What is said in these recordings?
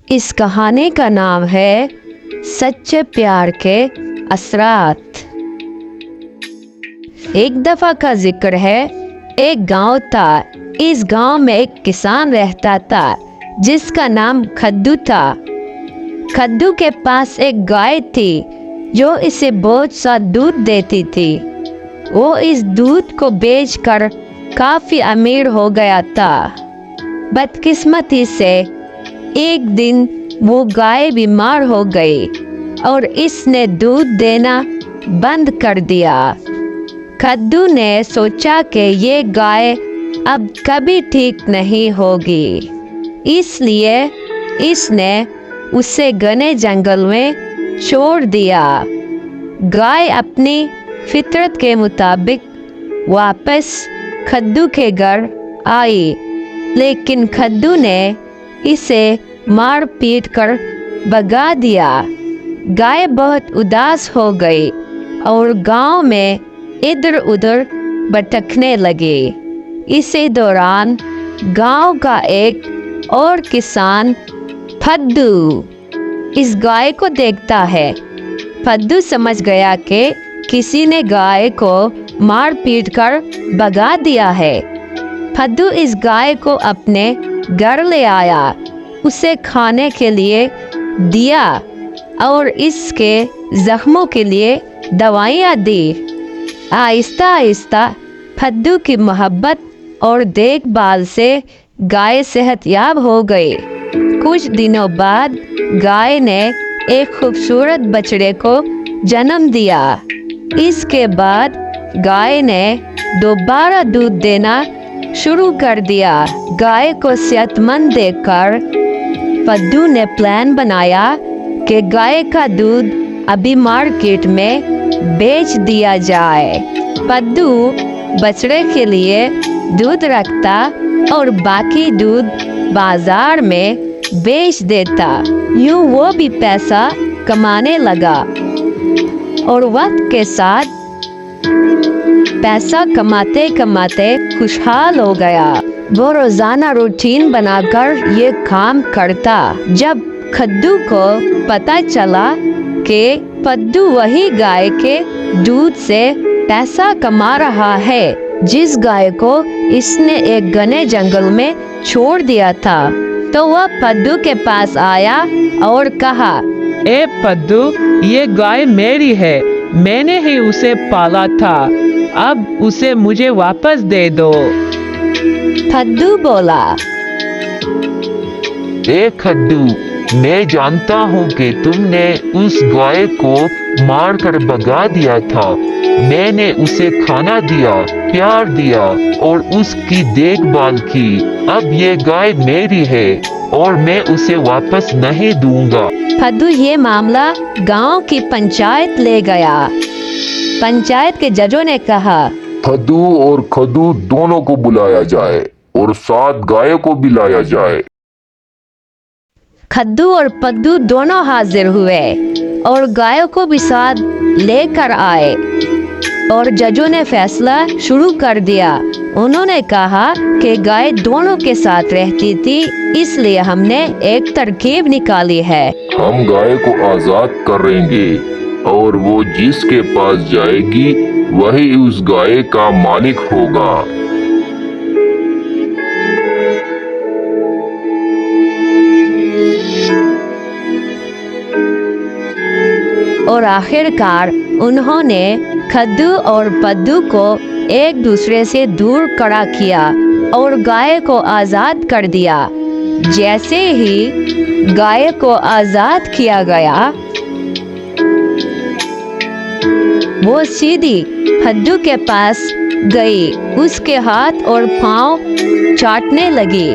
इस कहानी का नाम है सच्चे प्यार के असरात। एक दफा का जिक्र है, एक गांव था। इस गांव में एक किसान रहता था जिसका नाम खद्दू था। खद्दू के पास एक गाय थी जो इसे बहुत सा दूध देती थी। वो इस दूध को बेचकर काफी अमीर हो गया था। बदकिस्मती से एक दिन वो गाय बीमार हो गई और इसने दूध देना बंद कर दिया। खद्दू ने सोचा कि ये गाय अब कभी ठीक नहीं होगी, इसलिए इसने उसे घने जंगल में छोड़ दिया। गाय अपनी फितरत के मुताबिक वापस खद्दू के घर आई, लेकिन खद्दू ने इसे मार पीट कर भगा दिया। गाय बहुत उदास हो गई और गांव में इधर उधर भटकने लगी। इसी दौरान गांव का एक और किसान फद्दू इस गाय को देखता है। फद्दू समझ गया कि किसी ने गाय को मार पीट कर भगा दिया है। फद्दू इस गाय को अपने घर ले आया, उसे खाने के लिए दिया और इसके जख्मों के लिए दवाइयाँ दी। आहिस्ता आहिस्ता फद्दू की मोहब्बत और देखभाल से गाय सेहतयाब हो गई। कुछ दिनों बाद गाय ने एक खूबसूरत बछड़े को जन्म दिया। इसके बाद गाय ने दोबारा दूध देना शुरू कर दिया। गाय को सेहतमंद देखकर फद्दू ने प्लान बनाया कि गाय का दूध अभी मार्केट में बेच दिया जाए। फद्दू बछड़े के लिए दूध रखता और बाकी दूध बाजार में बेच देता। यूं वो भी पैसा कमाने लगा और वक्त के साथ पैसा कमाते कमाते खुशहाल हो गया। वो रोजाना रूटीन बनाकर ये काम करता। जब खद्दू को पता चला कि फद्दू वही गाय के दूध से पैसा कमा रहा है जिस गाय को इसने एक घने जंगल में छोड़ दिया था, तो वह फद्दू के पास आया और कहा, ए फद्दू, ये गाय मेरी है, मैंने ही उसे पाला था, अब उसे मुझे वापस दे दो। फद्दू बोला, ए खद्दू, मैं जानता हूँ कि तुमने उस गाय को मारकर भगा दिया था। मैंने उसे खाना दिया, प्यार दिया और उसकी देखभाल की। अब ये गाय मेरी है और मैं उसे वापस नहीं दूंगा। फद्दू ये मामला गांव की पंचायत ले गया। पंचायत के जजों ने कहा, फद्दू और खद्दू दोनों को बुलाया जाए और 7 गायों को भी लाया जाए। खद्दू और फद्दू दोनों हाजिर हुए और गायों को भी साथ लेकर आए और जजों ने फैसला शुरू कर दिया। उन्होंने कहा कि गाय दोनों के साथ रहती थी, इसलिए हमने एक तरकीब निकाली है। हम गाय को आजाद करेंगे और वो जिसके पास जाएगी वही उस गाय का मालिक होगा। और आखिरकार उन्होंने खद्दू और फद्दू को एक दूसरे से दूर खड़ा किया और गाय को आज़ाद कर दिया। जैसे ही गाय को आज़ाद किया गया, वो सीधी फद्दू के पास गई, उसके हाथ और पाँव चाटने लगी।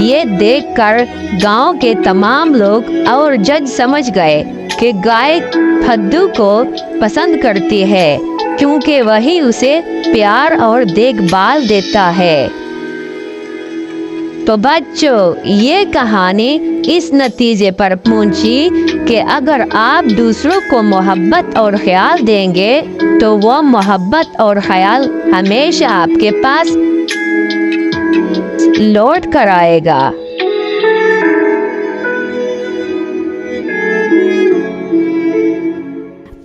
ये देखकर गांव के तमाम लोग और जज समझ गए कि गाय फद्दू को पसंद करती है क्योंकि वही उसे प्यार और देखभाल देता है। तो बच्चों, ये कहानी इस नतीजे पर पहुंची कि अगर आप दूसरों को मोहब्बत और ख्याल देंगे तो वो मोहब्बत और ख्याल हमेशा आपके पास लौट कर आएगा।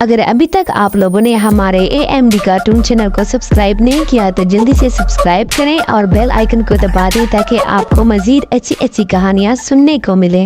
अगर अभी तक आप लोगों ने हमारे AMD कार्टून चैनल को सब्सक्राइब नहीं किया तो जल्दी से सब्सक्राइब करें और बेल आइकन को दबा दें ताकि आपको मजीद अच्छी अच्छी कहानियाँ सुनने को मिले।